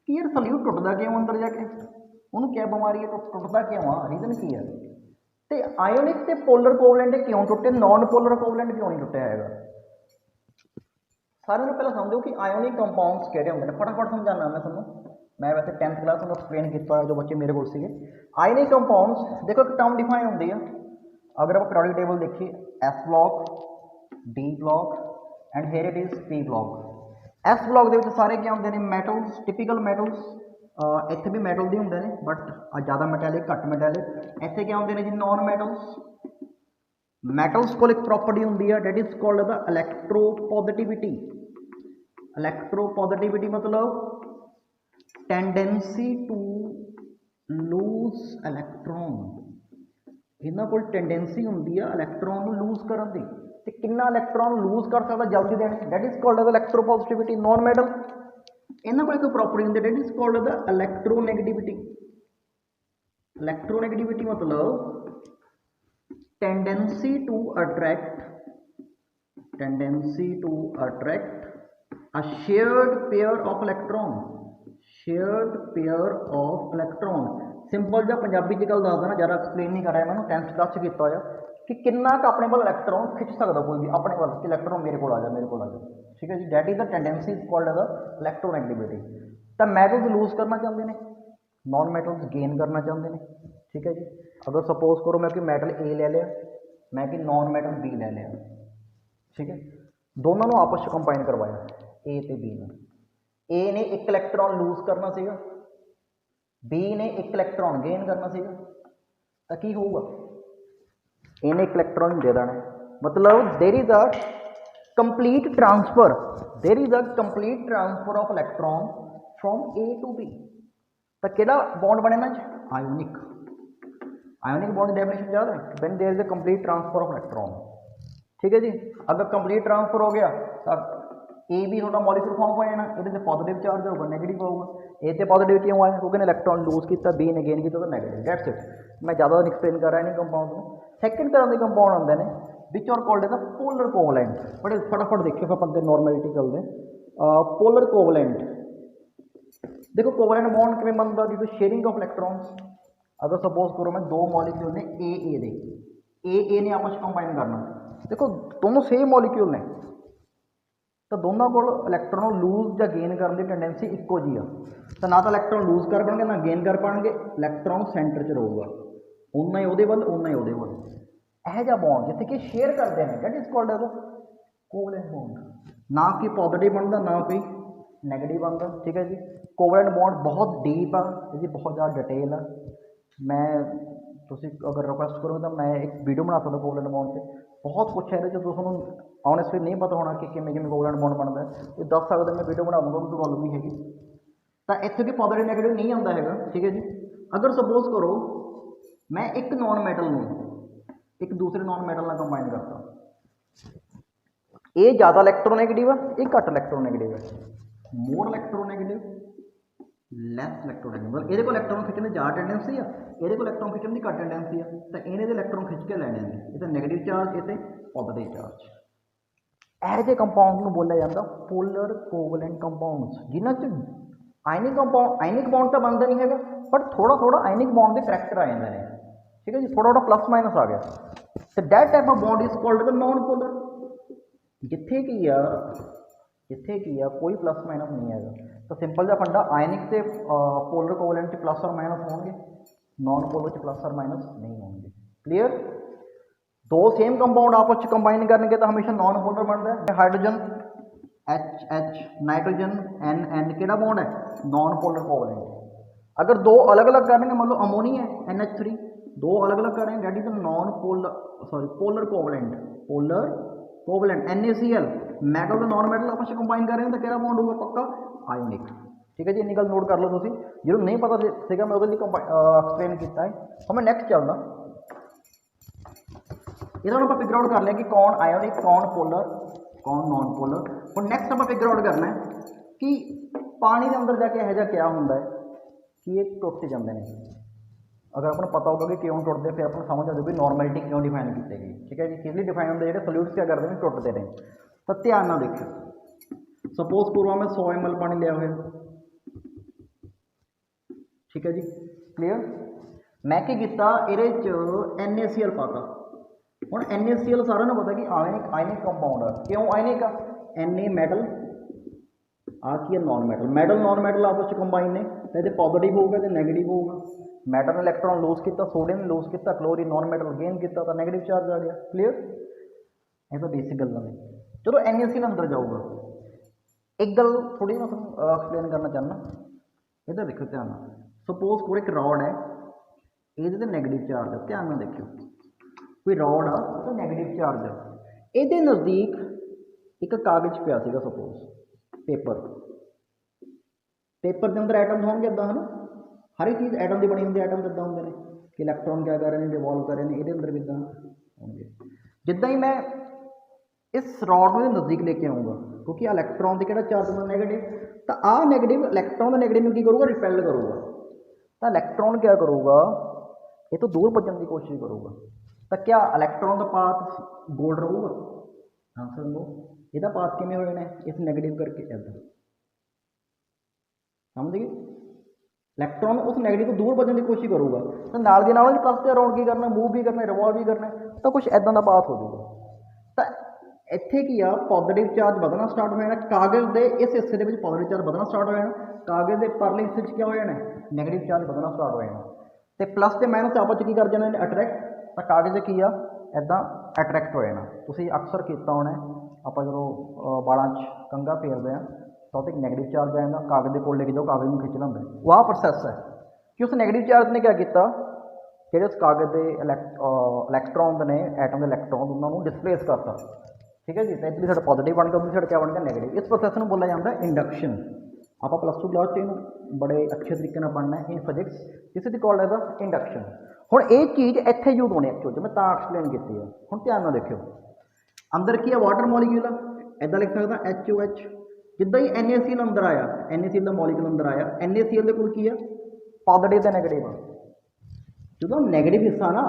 कि यार सल्यूट टुटदा क्यों अंदर जाके, उन्होंने क्या बीमारी है, टुटदा क्यों आ, रीजन की है। तो आयोनिक ते पोलर कोवलेंट क्यों टुटे, नॉन पोलर कोवलेंट क्यों नहीं टुटिया है। सारे पहले समझो कि आयोनिक कंपाउंड्स किहड़े होंदे ने, फटाफट समझाना मैं तुहानूं। मैं वैसे 10th क्लास में एक्सप्लेन किया जो बच्चे मेरे को सीगे। आयोनिक कंपाउंड्स देखो एक टर्म डिफाइन होंदी है, अगर आप पीरियोडिक टेबल देखिए S block, D block and here it is P block. S block के सारे क्या होंदे ने मैटल्स, टिपिकल मैटल्स, इत्थे भी मैटल दे होंदे ने बट ज़्यादा मैटैलिक घट मैटैलिक। इत्थे क्या होंदे ने जी नॉन मैटल्स। मैटल्स को एक प्रॉपर्टी होंदी है डेट इज कॉल्ड द इलैक्ट्रोपॉजिटिविटी। इलैक्ट्रोपॉजिटिविटी मतलब टेंडेंसी टू लूज इलैक्ट्रॉन, इन्हां कोल टेंडेंसी होंदी है इलैक्ट्रॉन को लूज करन दी, ते कितना इलैक्ट्रॉन लूज कर सकदा जल्दी देने, that is called the electropositivity. Non metal इन्हां कोल एक प्रॉपर्टी होंदी है that is called the electronegativity. Electronegativity मतलब tendency to attract a shared pair of electron, shared pair of electron। Simple जा पंजाबी च गल दस देना, ज़्यादा एक्सप्लेन नहीं कर रहा मैं 10th क्लास किया होया कि कितना का अपने वाल इलैक्ट्रॉन खिंच सकता कोई भी अपने वाल कि इलैक्ट्रॉन मेरे को आ जा, मेरे को आ जा। ठीक है जी, that is the tendency is called the electronegativity. तो मैटल्स लूज करना चाहते हैं, नॉन मैटल्स गेन करना चाहते हैं। ठीक है जी, अगर सपोज करो मैं कि मैटल ए ले लिया, मैं कि नॉन मैटल बी ले लिया। ठीक है, दोनों को आपस में कंबाइन करवाया ए तो बी ने। ए ने एक इलैक्ट्रॉन लूज करना सीगा, बी ने एक इलैक्ट्रॉन गेन करना सीगा, तो की होगा ए ने एक इलैक्ट्रॉन दे देना, मतलब there is a complete transfer, of electron from A to B. तो किहड़ा बॉन्ड बने ना आयोनिक। आयोनिक बॉन्ड की डेफिनेशन याद है, when there is a complete transfer of electron. ठीक है जी, अगर कंप्लीट ट्रांसफर हो गया तो ए भी थोड़ा मॉलिक्यूल फॉर्म हो जाना, ये पॉजिटिव चार्ज होगा नेगेटिव होगा। ए तो पॉजिटिव क्यों आया क्योंकि इलैक्ट्रॉन लूज किया, बी ने गेन किया तो नेगेटिव। दैट्स इट, मैं ज़्यादा एक्सप्लेन कर रहा नहीं कंपाउंड को। सैकेंड तरह के कंपाउंड आते हैं which are called as polar covalent. बड़े फटाफट देखिए फिर अपन नॉर्मलिटी चलते हैं। पोलर कोवलेंट देखो कोवलेंट बॉन्ड किमें बनता due to sharing of electrons. अगर सपोज करो मैं दो मॉलिक्यूल ने ए ने आपस कंबाइन करना, देखो दोनों सेम मॉलिक्यूल ने तो दोनों को इलैक्ट्रॉन लूज या गेन करने की टेंडेंसी इक्को जी आ, तो ना तो इलैक्ट्रॉन लूज कर पाएंगे ना गेन कर पाएंगे, इलैक्ट्रॉन सेंटर च रहूगा, उन्ना ही उहदे वल उन्ना ही उहदे वल। यह जा बॉन्ड जिथे कि शेयर करते हैं that is called as covalent bond. ना कि पॉजिटिव बनता ना कोई नैगेटिव बनता। ठीक है जी, कोवलेंट बॉन्ड बहुत डीप आ, इसकी बहुत ज़्यादा डिटेल आ। मैं तुसी अगर रिक्वेस्ट करो तो मैं एक वीडियो बना सकता कोवलेंट बॉन्ड से, बहुत कुछ है ये ਤੁਹਾਨੂੰ ऑनेस्टली नहीं पता होना कि किमें किमें कोवलेंट बॉन्ड बनता है, ये दस सकते मैं वीडियो बना दूंगा कोई प्रॉब्लम नहीं हैगी। तो इत्थे कि पॉजिटिव नैगेटिव नहीं आता है, ठीक है जी। अगर सपोज करो मैं एक नॉन मैटल में एक दूसरे नॉन मैटल ना कंबाइन करता, ये ज़्यादा इलैक्ट्रोनैगेटिव है, ये घट इलैक्ट्रोनैगेटिव है, मोर इलैक्ट्रोनैगेटिव लैस इलैक्ट्रोनैगेटिव, मतलब ये इलैक्ट्रॉन खिंचने की ज़्यादा टेंडेंसी है, ये इलैक्ट्रॉन खिंचने की घट टेंडेंसी है, तो इन्हें इलैक्ट्रॉन खिंच के लैने हैं, ये नैगेटिव चार्ज, ये पॉजिटिव चार्ज। ਇਹੋ ਜਿਹੇ ਕੰਪਾਊਂਡ ਨੂੰ ਬੋਲਿਆ ਜਾਂਦਾ ਪੋਲਰ ਕੋਵਲੈਂਟ ਕੰਪਾਊਂਡਸ, ਜਿਨ੍ਹਾਂ 'ਚ ਆਇਨਿਕ ਬੌਂਡ ਤਾਂ ਬਣਦਾ ਨਹੀਂ ਹੈਗਾ, ਬਟ ਥੋੜਾ ਆਇਨਿਕ ਬੌਂਡ ਦੇ ਕਰੈਕਟਰ ਆ ਜਾਂਦੇ ਨੇ, ਠੀਕ ਹੈ ਜੀ, ਥੋੜਾ ਪਲੱਸ ਮਾਈਨਸ ਆ ਗਿਆ, ਤੇ that type of bond is called the non polar. ਜਿੱਥੇ ਕੀ ਆ ਕੋਈ ਪਲੱਸ ਮਾਈਨਸ ਨਹੀਂ ਹੈਗਾ, ਤਾਂ ਸਿੰਪਲ ਜਿਹਾ ਫੰਡਾ ਆਇਨਿਕ ਤੇ ਪੋਲਰ ਕੋਵਲੈਂਟ 'ਚ ਪਲੱਸ ਔਰ ਮਾਈਨਸ ਹੋਣਗੇ, नॉन पोलर च प्लस और माइनस नहीं होंगे। क्लियर, दो सेम कंपाउंड आपस में कंबाइन करने तो हमेशा नॉन पोलर बनता है। हाइड्रोजन H नाइट्रोजन N केड़ा बॉन्ड है नॉन पोलर कोवलेंट। अगर दो अलग अलग करेंगे, मान लो अमोनिया है NH3, दो अलग अलग करेंगे that is non polar polar covalent NaCl metal तो नॉन मेटल आपस में कंबाइन करेंगे तो केड़ा बॉन्ड होगा पक्का आयोनिक। ठीक है जी, इन्नी गल नोट कर लो तुसी, जिन्होंने नहीं पता सीगा मैं उसके लिए एक्सप्लेन किया है। हम मैं नैक्सट चलदा, इहदा हम फिगर आउट कर लिया कि कौन आयोनिक कौन पोलर कौन नॉन पोलर। और नैक्सट हम फिगर आउट करना है कि पानी के अंदर जाके यह क्या होंगे कि ये टुट जाते हैं। अगर आपको पता होगा कि क्यों टुटते, फिर आपको समझ आ जाएगी नॉर्मैलिटी क्यों डिफाइन की गई। ठीक है जी, किसलिए डिफाइन होंगे जो सोल्यूट्स क्या करते हैं टुटते हैं। तो ध्यान ना देखो, सपोज करो मैं 100 ml पानी लिया हुआ, ठीक है जी क्लियर। मैं क्या किया ये NaCl पाता, हूँ NaCl सारा ना पता कि आयनिक कंपाउंड है। क्यों आयनिक आ Na मैटल आ की नॉन मैटल नॉन मैटल आपस में कंबाइन ने, तो ये पॉजिटिव होगा तो नैगेटिव होगा। मैटल ने इलैक्ट्रॉन लूज किया, सोडियम ने लूज किया, क्लोरीन नॉन मैटल गेन किया तो नैगेटिव चार्ज आ गया। क्लियर, ये तो बेसिक गल्लां ने। चलो NaCl अंदर जाऊगा, एक गल थोड़ी मैं एक्सप्लेन करना चाहना, इधर देखो ध्यान। सपोज कोई एक रॉड है, ये नैगेटिव चार्ज है, ध्यान में देखियो कोई रॉड आ तो नैगेटिव चार्ज है, ये नज़दीक एक कागज़ पिया सीगा, सपोज पेपर के अंदर एटम होंगे इदा है ना, हर एक चीज़ एटम की बनी होंगी, एटम किदा होंगे ने कि इलैक्ट्रॉन क्या कर रहे हैं डिवॉल्व कर रहे हैं, ये अंदर भी इदा होंगे। जिदा ही मैं इस रॉड में नज़दीक लेके आऊँगा, क्योंकि इलैक्ट्रॉन की किहड़ा चार्ज होंदा नैगेटिव, तो आ नैगेटिव इलैक्ट्रॉन नैगेटिव की करूँगा रिपेल करूँगा, तो इलैक्ट्रॉन क्या करूँगा ये तो दूर भजन की कोशिश करूँगा। तो क्या इलैक्ट्रॉन का पाथ गोल रहूगा? Answer no. यदा पाथ किमें होए ने इस नैगेटिव करके इधर, समझ गए। इलैक्ट्रॉन उस नैगेटिव को दूर भजन की कोशिश करूँगा, तो नाल दी नाल प्लस के अराउंड की करना, मूव भी करना, रिवॉल्व भी करना, तो कुछ इदां दा पाथ हो जाएगा। तो इत्थे की आ पॉजिटिव चार्ज बढ़ना स्टार्ट हो जाना, कागज़ के इस हिस्से के पॉजिटिव चार्ज बढ़ना स्टार्ट हो जाना, कागज़ के परले हिस्से क्या हो जाना नैगेटिव चार्ज बढ़ना स्टार्ट हो जाना, तो प्लस तो माइनस आपस की कर जाने अट्रैक्ट, तो कागज़ की आ इदा अट्रैक्ट हो जाना। तुसीं अक्सर किया होना आप जो बालों कंघा फेरते हैं तो एक नैगेटिव चार्ज आ जाता, कागज़ के कोल लेके जाओ कागज़ में खिंच लेंगे, वह प्रोसैस है कि उस नैगेटिव चार्ज ने क्या किया कि उस कागज़ के इलैक्ट्रॉन ने एटम के इलैक्ट्रॉन उन्होंने डिसप्लेस करता। ठीक है जी, तो इसलिए साढ़ा पॉजिटिव बन गया, उधर साढ़ा क्या बन गया नैगेटिव। इस प्रोसैस में बोला जाता है इंडक्शन। आप प्लस टू क्लास इन बड़े अच्छे तरीके पढ़ना है in physics, this is called as a induction. हुण ये चीज़ इत्थे यूज होनी एक्चुअल मैं तां एक्सप्लेन की है। हुण ध्यान नाल देखियो, अंदर की है वाटर मॉलीक्यूल है, इदा लिख सकदा HOH। जिद्दां ही NaCl अंदर आया, NaCl का मॉलीक्यूल अंदर आया, NaCl के कोल की है पॉजिटिव ते नैगेटिव। जो नैगेटिव हिस्सा ना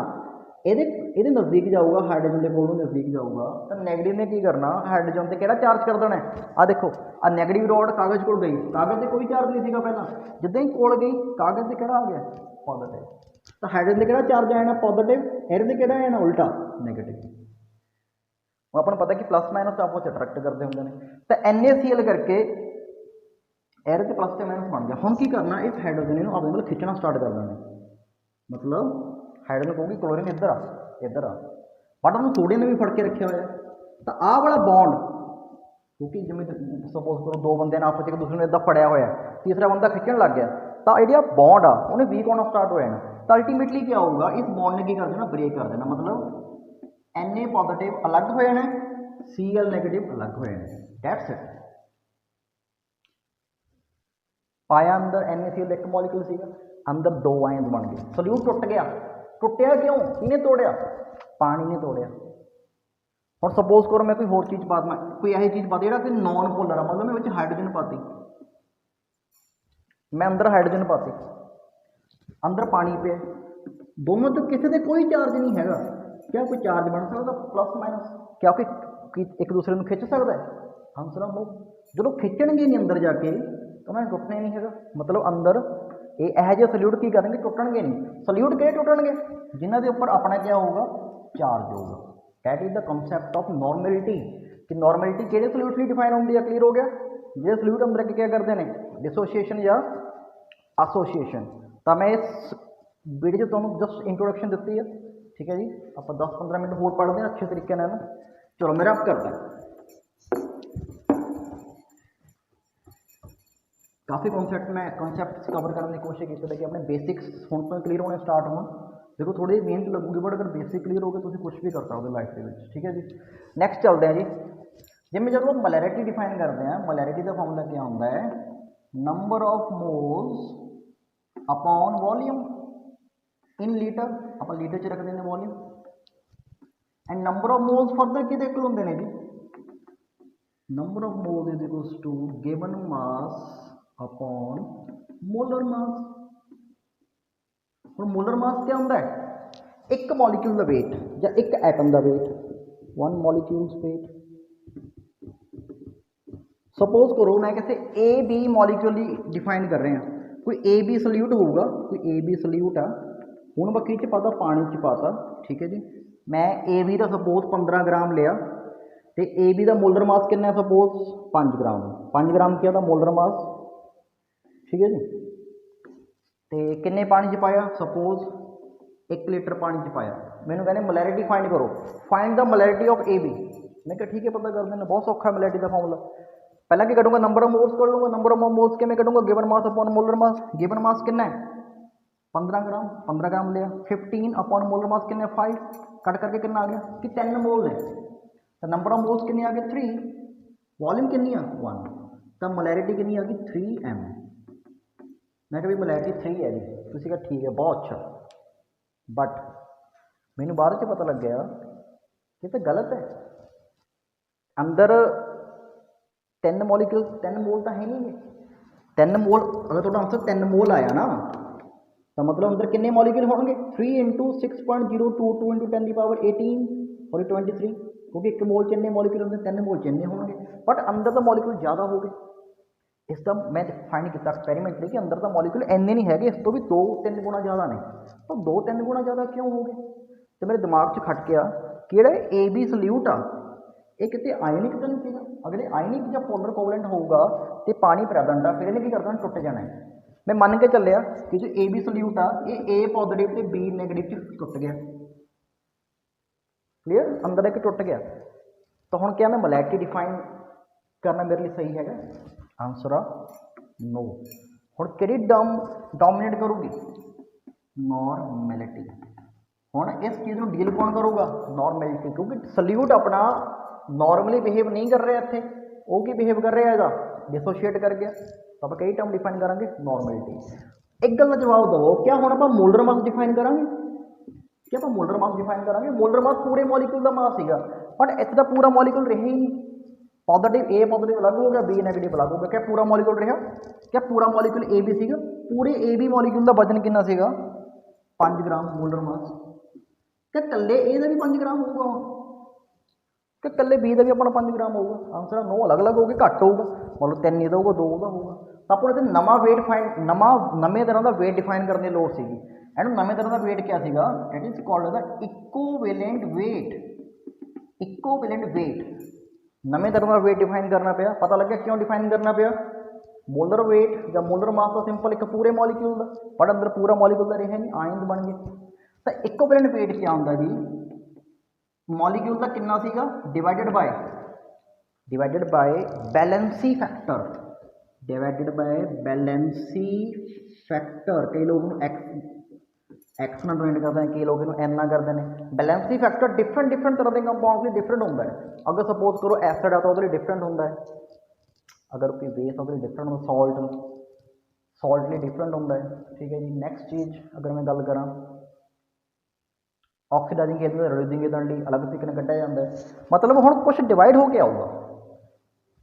ये नज़दीक जाऊगा, हाइड्रोजन के कोल नज़दीक जाऊगा, तो नैगेटिव ने की करना हाइड्रोजन से किहड़ा चार्ज कर देना है। आ देखो आ नैगेटिव रॉड कागज़ को गई, कागज़ से कोई चार्ज नहीं था पहला, जिद्दां ही कोल गई कागज़ से किहड़ा आ गया पॉजिटिव, तो हाइड्रोजन से किहड़ा चार्ज आना पॉजिटिव, इहदे किहड़ा आना उल्टा नैगेटिव। अपन पता कि प्लस माइनस आपस अट्रैक्ट करते होंगे ने, तो NaCl करके एयर से प्लस से माइनस बन गया। हम की करना इस हाइड्रोजन को अपने खिंचना स्टार्ट कर देना, मतलब हाइड्रोजन कहूँगी क्लोरीन इधर आ, बट उन्होंने सोडियम ने भी फड़ के रखा हुआ है। तो आह वाला बॉन्ड क्योंकि जिम्मे सपोज करो दो बंदे ने आपस एक दूसरे ने इदा फड़िया हुआ, तीसरा बंदा खिंचन लग गया, तो जो बॉन्ड आ उन्हें वीक होना स्टार्ट हो जाना। तो अल्टीमेटली क्या होगा, इस बॉन्ड ने की कर देना ब्रेक कर देना, मतलब Na पॉजिटिव अलग हो जाना, Cl नेगेटिव अलग हो जाना, दैट्स इट। पाया अंदर NaCl एक मॉलिक्यूल सीगा, अंदर दो आयन बन गए, सल्यूट टुट गया। टुटिया क्यों, किने तोड़िया, पानी ने तोड़िया। और सपोज करो मैं कोई होर चीज़ पा दूँ, कोई यही चीज़ पाती जो कि नॉन पोलर है, मतलब मैं हाइड्रोजन पाती, मैं अंदर हाइड्रोजन पाती, अंदर पानी पे, दोनों तो किसी से कोई चार्ज नहीं हैगा, क्या कोई चार्ज बन सकता प्लस माइनस, क्या कोई एक दूसरे को खिंच सकता है? Answer no. जो खिंचणगे नहीं अंदर जाके तो उन्होंने टुटने नहीं है, मतलब अंदर यह जो सल्यूट की करेंगे टुटणगे नहीं। सल्यूट कि टुटणगे जिन्हों के उपर अपना क्या होगा, चार्ज होगा। That is the concept of normality, कि नॉर्मलिटी कि सल्यूट की डिफाइन होती है, क्लीयर हो गया। जो सल्यूट अंदर क्या करते हैं, डिसोसीएशन या एसोसीएशन। तो मैं इस वीडियो तुहानू जस्ट इंट्रोडक्शन दी है, ठीक है जी। आप 10-15 मिनट होर पढ़ते हैं अच्छे तरीके नाल। चलो मैं रब करता, काफ़ी कॉन्सैप्ट कवर करने की कोशिश की कि अपने बेसिक्स हुण तो क्लीयर होने स्टार्ट होना। देखो थोड़ी मेहनत लगूगी, बट अगर बेसिक क्लीयर हो गए तो कुछ भी कर सकते हो लाइफ के, ठीक है जी। नैक्सट चलते हैं जी। जिमें जब हम मोलैरिटी डिफाइन करते हैं, मोलैरिटी का फॉर्मूला क्या होता है, number of moles upon volume in litre, आप लीटर च रखते हैं volume, and number of moles further कि होंगे ने जी, number of moles is equals to given mass upon molar mass. और मोलर मास क्या होता है, एक मॉलिक्यूल का वेट या एक एटम का weight, one molecules weight. Suppose करो मैं किसी ए बी मॉलिक्यूल डिफाइन कर रहे हैं, कोई ए बी सल्यूट होगा, कोई ए बी सल्यूट आ, हूँ मैं की पाता, पानी च पाता, ठीक है जी। मैं ए बी का सपोज 15 ग्राम लिया, तो ए बी का मोलर मास कितना है, सपोज 5 ग्राम, 5 ग्राम क्या था मोलर मास, ठीक है जी। तो किन्ने पानी च पाया, सपोज 1 लीटर पानी च पाया। मैंने कहने मोलैरिटी फाइंड करो, find the molarity of A B. मैं कहा ठीक है पता कर देना, बहुत सौखा है मोलैरिटी का फॉर्मूला। पहला क्या करूँगा, नंबर ऑफ मोल्स कर लूँगा, नंबर ऑफ मोल्स के मैं करूँगा गिवन मास अपॉन मोलर मास। गिवन मास कितना है 15 ग्राम, 15 ग्राम लिया, 15 अपॉन मोलर मास कितना 5, कट करके कितना आ गया कि 10 मोल है। तो नंबर ऑफ मोल्स कितने आ गए 3, वॉल्यूम कितनी है 1, तो मोलैरिटी कितनी आ गई 3m। मैं कभी मोलैरिटी 3 है जी, तुसी कहा ठीक है बहुत अच्छा, बट मैनू बाद च पता लग गया कि तो गलत है। अंदर 3 मॉलिक्यूल 3 मोल तो है नहीं, 3 मोल अगर थोड़ा आंसर 3 मोल आया ना, तो मतलब अंदर कितने मॉलिक्यूल होंगे 3 × 6.022 × 10⁻18 और 23, क्योंकि एक मोल च इन्ने मॉलिक्यूल होंगे, 3 मोल च इन्ने होंगे, बट अंदर तो मॉलिक्यूल ज़्यादा हो गए। इसका मैं फाइंड किया एक्सपेरीमेंटली कि अंदर तो मॉलिक्यूल इन्ने नहीं है, इस तो भी 2-3 गुना ज़्यादा ने। तो 2-3 गुना ज़्यादा क्यों हो गए, तो मेरे दिमाग च खट गया कि ਜਿਹੜਾ ए बी सल्यूट आ ये कितने आयनिक तो नहीं सीगा, अगर आयनिक या पोलर कोवलेंट होगा तो पानी प्रेजेंट आ, फिर इन्हें की करना टुट जाना है। मैं मन के चलिया कि जो ए बी सल्यूट आ ये ए पॉजिटिव तो बी नैगेटिव टुट गया, क्लीयर, अंदर एक टुट गया। तो हुण क्या मैं मोलैरिटी डिफाइन करना मेरे लिए सही है, आंसर आ नो। हुण किहड़ी टर्म डोमिनेट करूगी, नॉर्मैलिटी। हुण इस चीज़ को डील कौन करूँगा, नॉर्मैलिटी, क्योंकि सल्यूट अपना नॉर्मली बिहेव नहीं कर रहा इतने, वो की बिहेव कर रहा है, डिसोशिएट कर गया। तो आप कई टर्म डिफाइन करेंगे नॉर्मैलिटी। एक गल का जवाब दो, क्या हुण आप मोलर मास डिफाइन करांगे, क्या आप मोलर मास डिफाइन करांगे, मोलर मास पूरे मॉलिक्यूल का मास सीगा, बट इत्थे तो पूरा मॉलिक्यूल रहा ही नहीं, पॉजिटिव ए पॉजिटिव अलग हो गया, बी नैगेटिव अलग हो गया, क्या पूरा मॉलिक्यूल रहा, क्या पूरा मॉलिक्यूल ए बी सीगा, पूरे ए बी मॉलिक्यूल का वजन कितना सीगा 5 ग्राम मोलर मास, क्या कल्ले ए का भी 5 ग्राम होगा, कि कल्ले बी का भी अपना 5 ग्राम होगा, आंसर नो, अलग अलग होगा, घट होगा, मतलब 3 नहीं होगा 2 का होगा। तो अपने इतने नवा वेट फाइंड नवे तरह का वेट डिफाइन करने की लोड़ सी, एंड नवे तरह का वेट क्या सीगा, it is called the equivalent weight, equivalent weight, नवे तरह का वेट डिफाइन करना पाया। पता लग गया क्यों डिफाइन करना पाया, मोलर वेट या मोलर मास तो सिंपल एक पूरे मॉलिक्यूल का, बट अंदर पूरा मॉलिक्यूल का रहा नहीं, आयन बन गए। तो इक्विवेलेंट वेट क्या होता जी, मॉलिक्यूल का कितना सीगा divided by valency factor, divided bye valency factor, कई लोग एक्स एक्स ਨਾਲ ਡਿਨੋਟ ਕਰਦੇ ਨੇ, ਕਈ ਲੋਕ ਇਹਨੂੰ ਐਨ ਨਾਲ ਕਰਦੇ ਨੇ। ਬੈਲੈਂਸੀ ਫੈਕਟਰ ਡਿਫਰੈਂਟ ਤਰ੍ਹਾਂ ਦੇ ਕੰਪਾਊਂਡ ਲਈ ਡਿਫਰੈਂਟ ਹੁੰਦਾ ਹੈ। ਅਗਰ ਸਪੋਜ਼ ਕਰੋ ਐਸਿਡ ਆ ਤਾਂ ਉਹਦੇ ਲਈ ਡਿਫਰੈਂਟ ਹੁੰਦਾ ਹੈ, ਅਗਰ ਕੋਈ ਬੇਸ ਉਹਦੇ ਲਈ ਡਿਫਰੈਂਟ ਹੁੰਦਾ, ਸੌਲਟ ਲਈ ਡਿਫਰੈਂਟ ਹੁੰਦਾ ਹੈ। ਠੀਕ ਹੈ ਜੀ। ਨੈਕਸਟ ਚੀਜ਼ ਅਗਰ ਮੈਂ ਗੱਲ ਕਰਾਂ, ਆਕਸੀਡਾਈਜ਼ਿੰਗ ਏਜੰਟ ਰਿਡਿਊਸਿੰਗ ਏਜੰਟ ਲਈ ਅਲੱਗ ਤਰੀਕੇ ਨਾਲ ਕੱਢਿਆ ਜਾਂਦਾ ਹੈ। ਮਤਲਬ ਹੁਣ ਕੁਛ ਡਿਵਾਈਡ ਹੋ ਕੇ ਆਊਗਾ,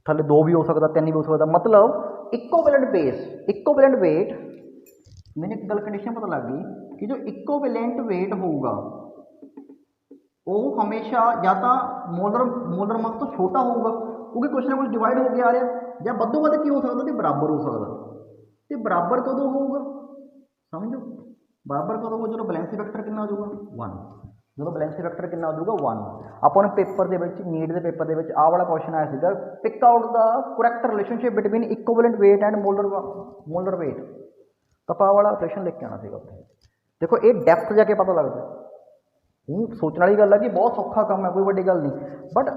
ਥੱਲੇ 2 ਵੀ ਹੋ ਸਕਦਾ, 3 ਵੀ ਹੋ ਸਕਦਾ। ਮਤਲਬ ਇਕੋਵੈਲੈਂਟ ਬੇਸ, ਇਕੋਵੈਲੈਂਟ ਵੇਟ, ਮੈਨੂੰ ਇੱਕ ਗੱਲ ਕੰਡੀਸ਼ਨ ਪਤਾ ਲੱਗ ਗਈ ਕਿ ਜੋ ਇਕੋਵੈਲੈਂਟ ਵੇਟ ਹੋਊਗਾ ਉਹ ਹਮੇਸ਼ਾ ਜਾਂ ਤਾਂ ਮੋਲਰ ਮਾਸ ਤੋਂ ਛੋਟਾ ਹੋਊਗਾ, ਕਿਉਂਕਿ ਕੁਛ ਨਾ ਕੁਛ ਡਿਵਾਈਡ ਹੋ ਕੇ ਆ ਰਿਹਾ, ਜਾਂ ਵੱਧੋ ਵੱਧ ਕੀ ਹੋ ਸਕਦਾ ਤੇ ਬਰਾਬਰ ਹੋ ਸਕਦਾ। ਤੇ ਬਰਾਬਰ ਕਦੋਂ ਹੋਊਗਾ ਸਮਝੋ, ਬਰਾਬਰ ਕਦੋਂ ਹੋਊਗਾ ਜਦੋਂ ਬੈਲੈਂਸ ਫੈਕਟਰ ਕਿੰਨਾ ਹੋ ਜਾਊਗਾ 1। ਜਦੋਂ ਬੈਲੈਂਸ ਫੈਕਟਰ ਕਿੰਨਾ ਹੋ ਜਾਊਗਾ 1। ਆਪਾਂ ਨੂੰ ਪੇਪਰ ਦੇ ਵਿੱਚ, ਨੀਟ ਦੇ ਪੇਪਰ ਦੇ ਵਿੱਚ ਆਹ ਵਾਲਾ ਕੁਐਸਚਨ ਆਇਆ ਸੀਗਾ, pick out the correct relationship between equivalent weight and molar weight. ਤਾਂ ਆਪਾਂ ਵਾਲਾ ਆਪਰੇਸ਼ਨ ਲਿਖ ਕੇ ਆਉਣਾ ਸੀਗਾ ਉੱਥੇ। ਦੇਖੋ ਇਹ ਡੈਪਥ ਜਾ ਕੇ ਪਤਾ ਲੱਗਦਾ। ਸੋਚਣ ਵਾਲੀ ਗੱਲ ਹੈ ਕਿ ਬਹੁਤ ਸੌਖਾ ਕੰਮ ਹੈ, ਕੋਈ ਵੱਡੀ ਗੱਲ ਨਹੀਂ, ਬਟ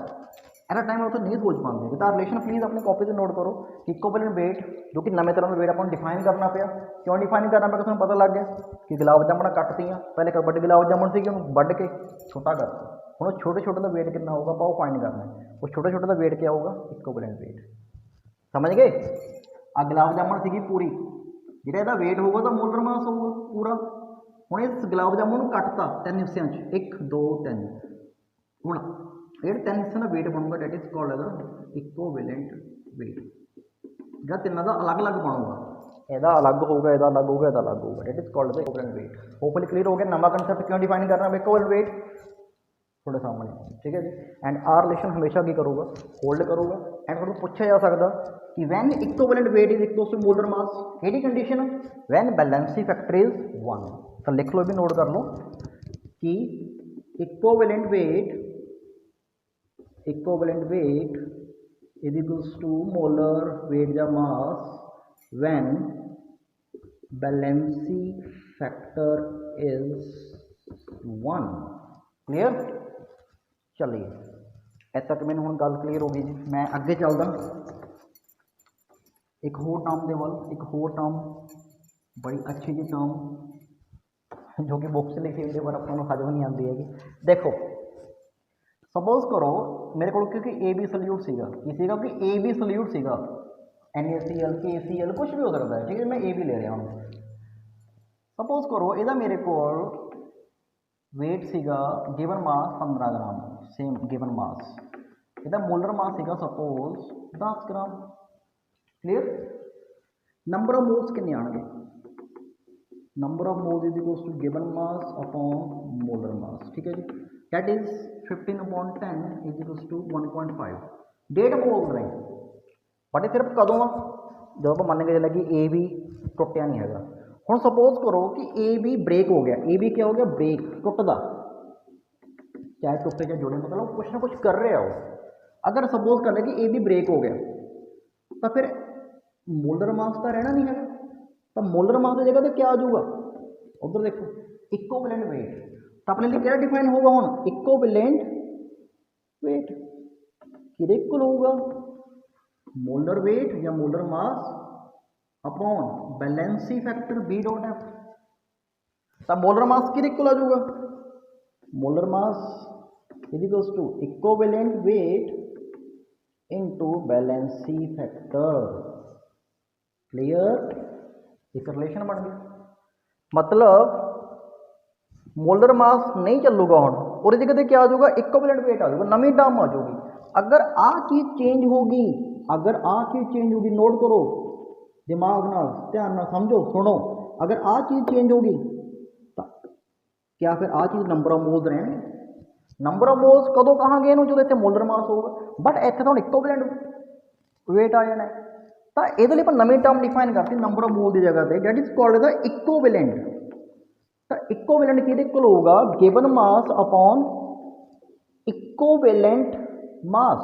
ਐਟ ਅ ਟਾਈਮ ਉੱਥੇ ਨਹੀਂ ਸੋਚ ਪਾਉਂਦੇ। ਤਾਂ ਰਿਲੇਸ਼ਨ ਪਲੀਜ਼ ਆਪਣੀ ਕਾਪੀ 'ਤੇ ਨੋਟ ਕਰੋ ਕਿ ਇਕੋਵੈਲੈਂਟ ਵੇਟ, ਜੋ ਕਿ ਨਵੇਂ ਤਰ੍ਹਾਂ ਦਾ ਵੇਟ ਆਪਾਂ ਨੂੰ ਡਿਫਾਈਨ ਕਰਨਾ ਪਿਆ। ਕਿਉਂ ਡਿਫਾਈਨ ਕਰਨਾ ਪਿਆ? ਤੁਹਾਨੂੰ ਪਤਾ ਲੱਗ ਗਿਆ ਕਿ ਗੁਲਾਬ ਜਾਮੁਨ ਕੱਟਤੀਆਂ, ਪਹਿਲੇ ਵੱਡੇ ਗੁਲਾਬ ਜਾਮੁਨ ਸੀਗੇ ਉਹਨੂੰ ਵੱਢ ਕੇ ਛੋਟਾ ਕਰਤਾ। ਹੁਣ ਉਹ ਛੋਟੇ ਛੋਟੇ ਦਾ ਵੇਟ ਕਿੰਨਾ ਹੋਊਗਾ ਆਪਾਂ ਉਹ ਫਾਈਂਡ ਕਰਨਾ। ਉਹ ਛੋਟੇ ਛੋਟੇ ਦਾ ਵੇਟ ਕਿਆ ਹੋਊਗਾ? ਇਕੋਵੈਲੈਂਟ ਵੇਟ। ਸਮਝ ਗਏ? ਆ ਗੁਲਾਬ ਜਾਮੁਨ ਸੀਗੀ ਪੂਰੀ, ਜਿਹੜਾ ਇਹਦਾ ਵੇਟ ਹੋਊਗਾ ਤਾਂ ਮੋਲਰ ਮਾਸ ਹੋਊਗਾ ਪੂਰਾ। ਹੁਣ ਇਸ ਗੁਲਾਬ ਜਾਮੁਨ ਨੂੰ ਕੱਟਤਾ 3 ਹਿੱਸਿਆਂ 'ਚ, 1 2 3। ਹੁਣ ਇਹ 3 ਹਿੱਸਿਆਂ ਦਾ ਵੇਟ ਬਣੂਗਾ, ਡੈਟ ਇਜ਼ ਕਾਲਡ ਇਹਦਾ ਇਕੋਵੈਲੈਂਟ ਵੇਟ। ਜਿਹੜਾ ਤਿੰਨਾਂ ਦਾ ਅਲੱਗ ਅਲੱਗ ਬਣੂਗਾ, ਇਹਦਾ ਅਲੱਗ ਹੋਊਗਾ, ਇਹਦਾ ਅਲੱਗ ਹੋਊਗਾ, ਇਹਦਾ ਅਲੱਗ ਹੋਊਗਾ, that is called the equivalent weight. Hopefully clear ਹੋ ਗਿਆ। ਨਵਾਂ ਕੰਸੈਪਟ ਕਿਉਂ ਡਿਫਾਈਨ ਕਰਨਾ ਇਕੋਵੈਲੈਂਟ ਵੇਟ ਤੁਹਾਡੇ ਸਾਹਮਣੇ, ਠੀਕ ਹੈ ਜੀ। ਐਂਡ ਆਰ ਰਿਲੇਸ਼ਨ ਹਮੇਸ਼ਾ ਕੀ ਕਰੂਗਾ? ਹੋਲਡ ਕਰੂਗਾ। ਐਂਡ ਤੁਹਾਨੂੰ ਪੁੱਛਿਆ ਜਾ ਸਕਦਾ ਕਿ when equivalent weight is equal to molar mass, ਕਿਹੜੀ condition? When valency factor is 1। ਤਾਂ ਲਿਖ ਲਓ, ਵੀ ਨੋਟ ਕਰ ਲਓ ਕਿ equivalent weight is equals to molar weight या mass when valency factor is 1। clear? चलिए ਇੱਥੇ ਤੱਕ ਮੈਨੂੰ ਹੁਣ ਗੱਲ ਕਲੀਅਰ ਹੋ ਗਈ ਜੀ। मैं ਅੱਗੇ ਚੱਲਦਾ एक होर टर्म ਦੇ ਵੱਲ। एक होर टर्म बड़ी अच्छी जी टर्म जो कि बुक्स लिखी हुई पर अपन हजम नहीं आती हैगी। देखो सपोज करो मेरे को क्योंकि ए बी सल्यूट सीगा, ये सीगा कि ए बी सल्यूट सीगा, NaCl KCl कुछ भी हो सकता है, ठीक है। मैं ए बी ले रहा हूँ। सपोज करो ਇਹਦਾ ਮੇਰੇ ਕੋਲ वेट सीगा given mass 15 gram, same given mass. ਇਹਦਾ ਮੋਲਰ ਮਾਸ ਸੀਗਾ suppose 10 gram. Clear? Number of moles कितने आएंगे? Number of moles is equals to given mass upon molar mass, ठीक है जी। That is 15/10 is equals to 1.5। That बोल रहे हैं बट सिर्फ कदों आ जब आप मान के चले कि ए बी टुटिया नहीं है। हम सपोज करो कि ए बी ब्रेक हो गया। ए बी क्या हो गया? ब्रेक, टुटदा, चाहे टुटे चाहे जुड़े, मतलब कुछ ना कुछ कर रहे हो। अगर सपोज कर ले कि ए बी ब्रेक हो गया तो फिर मोलर मास तो रहना नहीं है, तो मोलर मास की जगह तो क्या आ जाऊगा? उधर देखो इकोवैलेंट वेट। तो अपने लिए क्या डिफाइन होगा? हम इकोवैलेंट वेट किहदे इक्वल होगा? मोलर वेट या molar mass upon valency factor B dot F. तो मोलर मास किहदे इक्वल आ जाऊगा? Molar mass is equals to equivalent weight into valency factor. Clear? एक रिलेशन बन गया। मतलब मोलर मास नहीं चलूगा हम, और जगह पे क्या आ जाऊगा? इक्विवेलेंट वेट आ जाऊगा, नवी टर्म आ जाऊगी। अगर आ चीज़ चेंज होगी, अगर आ चीज़ चेंज होगी, नोट करो दिमाग नाल, ध्यान नाल समझो, सुनो। अगर आ चीज़ चेंज होगी तो क्या फिर आ चीज़ नंबर ऑफ मोल्स रहेंगे? नंबर ऑफ मोल्स कदों कहांगे इन्हूं? जो इत्थे मोलर मास होगा, बट इत्थे तो इक्विवेलेंट वेट आ जाना है। तो ये लिए नवी टर्म डिफाइन करती नंबर ऑफ मोल की जगह पर, डेट इज कॉल्ड द इकोवैलेंट। तो इकोवैलेंट किहदे इक्वल होगा? गिवन मास अपॉन इकोवैलेंट मास।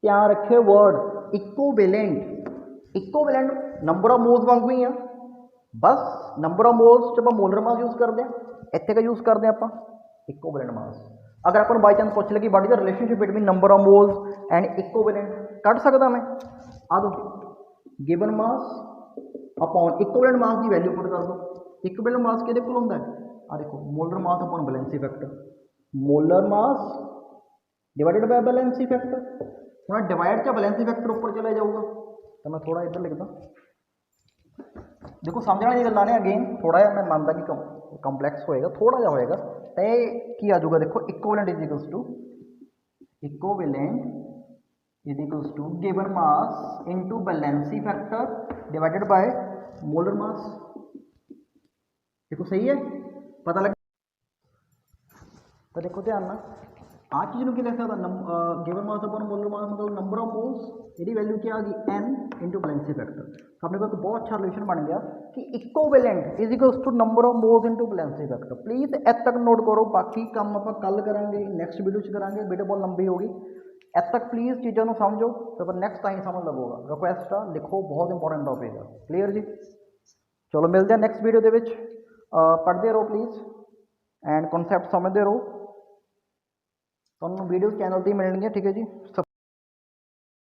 ध्यान रखियो वर्ड इकोवैलेंट। इकोवैलेंट नंबर ऑफ मोल्स वांगू ही आ, बस नंबर ऑफ मोल्स जब मोलर मास यूज करते हैं, इत्थे का यूज करते हैं आप इकोवैलेंट मास। अगर अपन बाई चांस पूछ ले कि what is the relationship between number of moles and equivalent, cut सकता मैं? आ दो given mass upon equivalent mass की वैल्यू पुट कर दो। इक्विवेलेंट मास किहदे कोल हुंदा है? आ देखो molar mass upon valency factor, molar mass divided by valency factor. हूँ डिवाइड च बैलेंसी फैक्टर उपर चला जाऊगा, तो मैं थोड़ा इधर लिखदा। देखो समझने वाली गल्लां ने, अगेन थोड़ा जिहा मैं मानता कि कंपलैक्स होएगा, थोड़ा जिहा होएगा, तो ये की आ जाऊगा देखो equivalent is equals to, equivalent is equals to given mass into valency factor divided by molar mass. देखो सही है, पता लग। तो देखो ध्यान ना, आ चीज़ को लिख सकता गिवन मास अपॉन मोलर मास मतलब नंबर ऑफ मोल्स, यदि वैल्यू क्या आ गई n इंटू बैलेंसी फैक्टर। तो अपने को एक बहुत अच्छा रिलेशन बन गया कि equivalent is equals to number of moles into valency factor. Please इत तक नोट करो, बाकी काम आप कल करांगे, नैक्सट वीडियो च करांगे, वीडियो बहुत लंबी होगी। इत तक प्लीज़ चीज़ों को समझो, तो फिर नैक्सट टाइम समझ लगेगा। रिक्वेस्ट आ लिखो, बहुत इंपॉर्टेंट टॉपिक है। क्लीयर जी, चलो मिलते हैं नैक्सट वीडियो के विच। पढ़ते रहो प्लीज़ एंड कॉन्सैप्ट समझते रहो। ਤੁਹਾਨੂੰ ਵੀਡੀਓ ਚੈਨਲ ਤੇ ਮਿਲਣਗੀਆਂ, ਠੀਕ ਹੈ ਜੀ।